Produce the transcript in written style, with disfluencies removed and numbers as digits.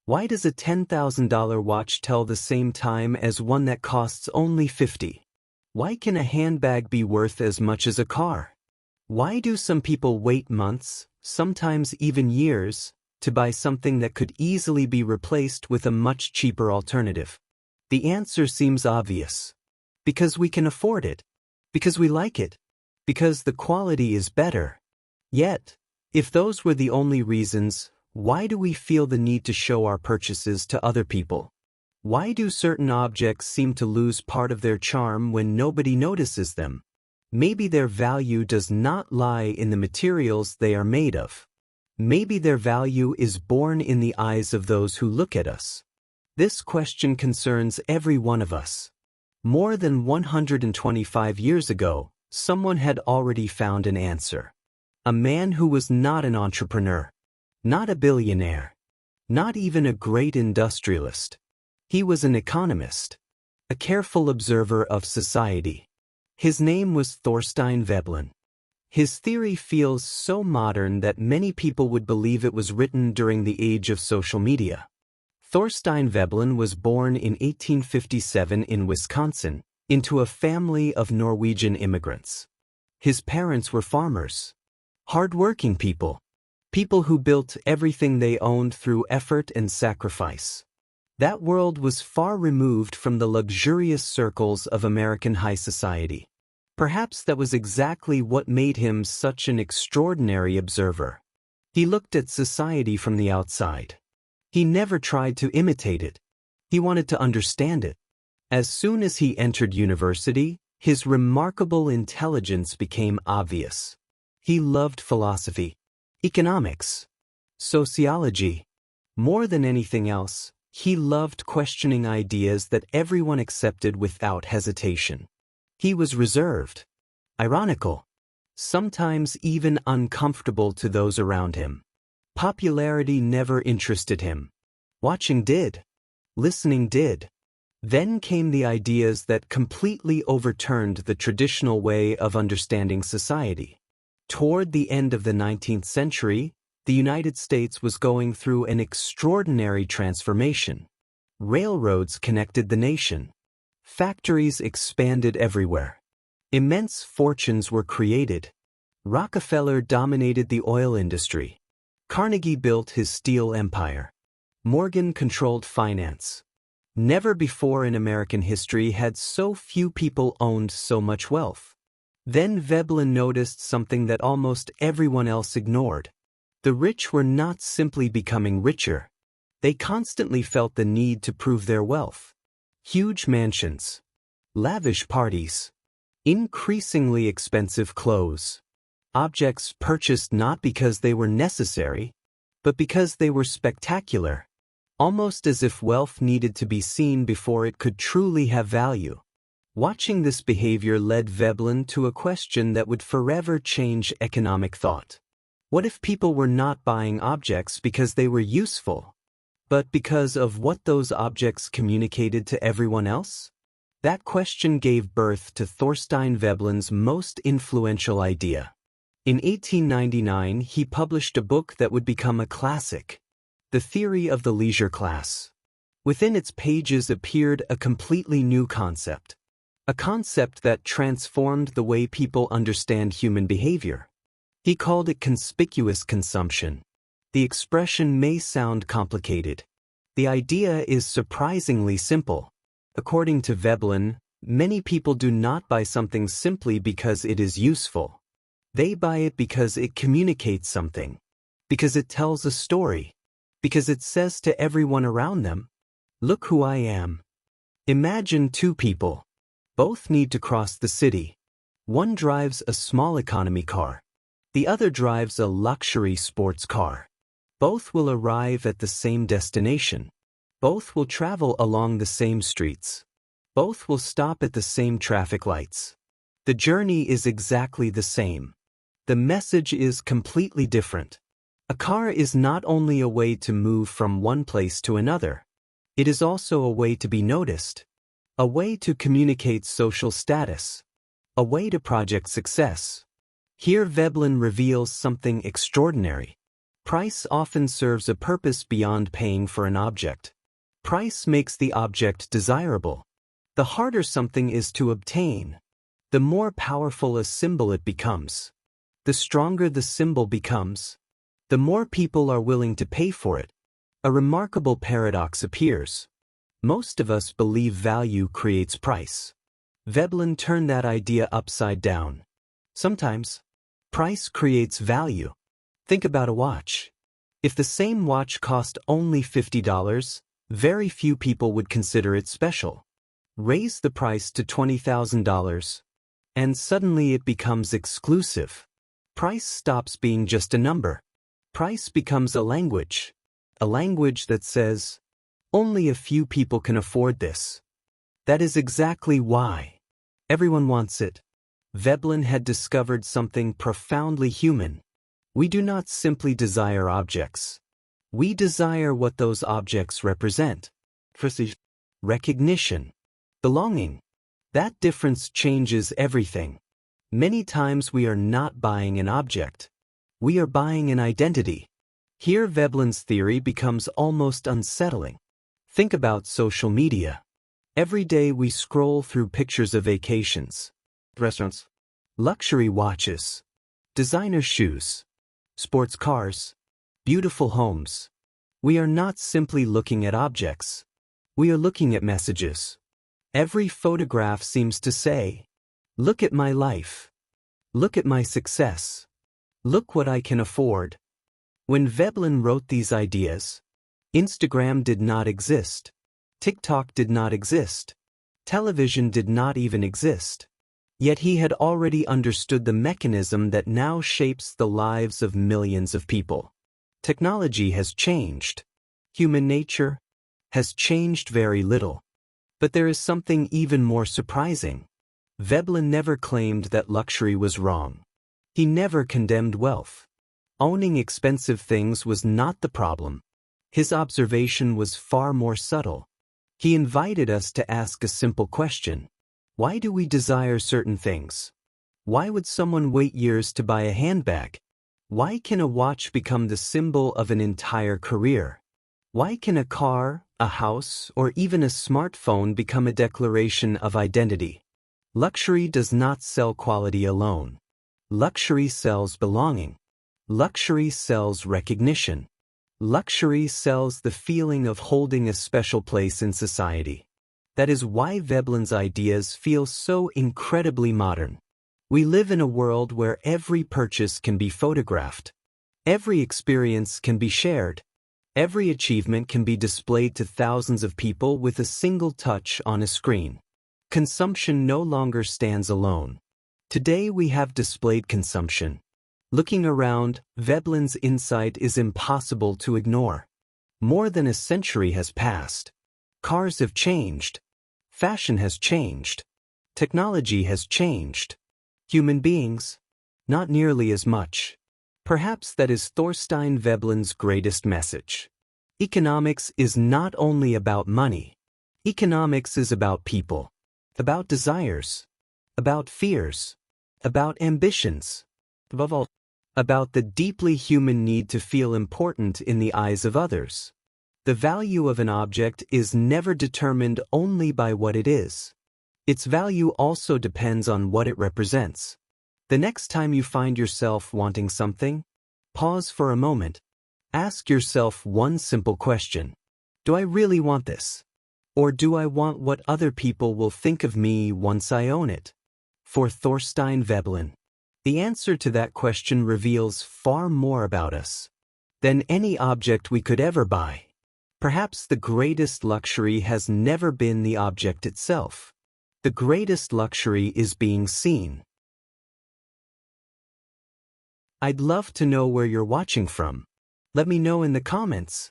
Why does a $10,000 watch tell the same time as one that costs only $50? Why can a handbag be worth as much as a car? Why do some people wait months, sometimes even years, to buy something that could easily be replaced with a much cheaper alternative? The answer seems obvious. Because we can afford it. Because we like it. Because the quality is better. Yet, if those were the only reasons, why do we feel the need to show our purchases to other people? Why do certain objects seem to lose part of their charm when nobody notices them? Maybe their value does not lie in the materials they are made of. Maybe their value is born in the eyes of those who look at us. This question concerns every one of us. More than 125 years ago, someone had already found an answer. A man who was not an entrepreneur, not a billionaire, not even a great industrialist. He was an economist, a careful observer of society. His name was Thorstein Veblen. His theory feels so modern that many people would believe it was written during the age of social media. Thorstein Veblen was born in 1857 in Wisconsin, into a family of Norwegian immigrants. His parents were farmers, hard-working people, people who built everything they owned through effort and sacrifice. That world was far removed from the luxurious circles of American high society. Perhaps that was exactly what made him such an extraordinary observer. He looked at society from the outside. He never tried to imitate it. He wanted to understand it. As soon as he entered university, his remarkable intelligence became obvious. He loved philosophy, economics, sociology. More than anything else, he loved questioning ideas that everyone accepted without hesitation. He was reserved, ironical, sometimes even uncomfortable to those around him. Popularity never interested him. Watching did. Listening did. Then came the ideas that completely overturned the traditional way of understanding society. Toward the end of the 19th century, the United States was going through an extraordinary transformation. Railroads connected the nation. Factories expanded everywhere. Immense fortunes were created. Rockefeller dominated the oil industry. Carnegie built his steel empire. Morgan controlled finance. Never before in American history had so few people owned so much wealth. Then Veblen noticed something that almost everyone else ignored. The rich were not simply becoming richer. They constantly felt the need to prove their wealth. Huge mansions, lavish parties, increasingly expensive clothes, objects purchased not because they were necessary, but because they were spectacular, almost as if wealth needed to be seen before it could truly have value. Watching this behavior led Veblen to a question that would forever change economic thought. What if people were not buying objects because they were useful, but because of what those objects communicated to everyone else? That question gave birth to Thorstein Veblen's most influential idea. In 1899, he published a book that would become a classic, The Theory of the Leisure Class. Within its pages appeared a completely new concept. A concept that transformed the way people understand human behavior. He called it conspicuous consumption. The expression may sound complicated. The idea is surprisingly simple. According to Veblen, many people do not buy something simply because it is useful. They buy it because it communicates something, because it tells a story, because it says to everyone around them, "Look who I am." Imagine two people. Both need to cross the city. One drives a small economy car. The other drives a luxury sports car. Both will arrive at the same destination. Both will travel along the same streets. Both will stop at the same traffic lights. The journey is exactly the same. The message is completely different. A car is not only a way to move from one place to another. It is also a way to be noticed. A way to communicate social status. A way to project success. Here Veblen reveals something extraordinary. Price often serves a purpose beyond paying for an object. Price makes the object desirable. The harder something is to obtain, the more powerful a symbol it becomes. The stronger the symbol becomes, the more people are willing to pay for it. A remarkable paradox appears. Most of us believe value creates price. Veblen turned that idea upside down. Sometimes, price creates value. Think about a watch. If the same watch cost only $50, very few people would consider it special. Raise the price to $20,000, and suddenly it becomes exclusive. Price stops being just a number. Price becomes a language that says, only a few people can afford this. That is exactly why everyone wants it. Veblen had discovered something profoundly human. We do not simply desire objects. We desire what those objects represent. Prestige, recognition, belonging. That difference changes everything. Many times we are not buying an object. We are buying an identity. Here Veblen's theory becomes almost unsettling. Think about social media. Every day we scroll through pictures of vacations, restaurants, luxury watches, designer shoes, sports cars, beautiful homes. We are not simply looking at objects. We are looking at messages. Every photograph seems to say, look at my life. Look at my success. Look what I can afford. When Veblen wrote these ideas, Instagram did not exist. TikTok did not exist. Television did not even exist. Yet he had already understood the mechanism that now shapes the lives of millions of people. Technology has changed. Human nature has changed very little. But there is something even more surprising. Veblen never claimed that luxury was wrong. He never condemned wealth. Owning expensive things was not the problem. His observation was far more subtle. He invited us to ask a simple question. Why do we desire certain things? Why would someone wait years to buy a handbag? Why can a watch become the symbol of an entire career? Why can a car, a house, or even a smartphone become a declaration of identity? Luxury does not sell quality alone. Luxury sells belonging. Luxury sells recognition. Luxury sells the feeling of holding a special place in society. That is why Veblen's ideas feel so incredibly modern. We live in a world where every purchase can be photographed. Every experience can be shared. Every achievement can be displayed to thousands of people with a single touch on a screen. Consumption no longer stands alone. Today we have displayed consumption. Looking around, Veblen's insight is impossible to ignore. More than a century has passed. Cars have changed. Fashion has changed. Technology has changed. Human beings, not nearly as much. Perhaps that is Thorstein Veblen's greatest message. Economics is not only about money. Economics is about people, about desires, about fears, about ambitions, above all, about the deeply human need to feel important in the eyes of others. The value of an object is never determined only by what it is. Its value also depends on what it represents. The next time you find yourself wanting something, pause for a moment. Ask yourself one simple question. Do I really want this? Or do I want what other people will think of me once I own it? For Thorstein Veblen, the answer to that question reveals far more about us than any object we could ever buy. Perhaps the greatest luxury has never been the object itself. The greatest luxury is being seen. I'd love to know where you're watching from. Let me know in the comments.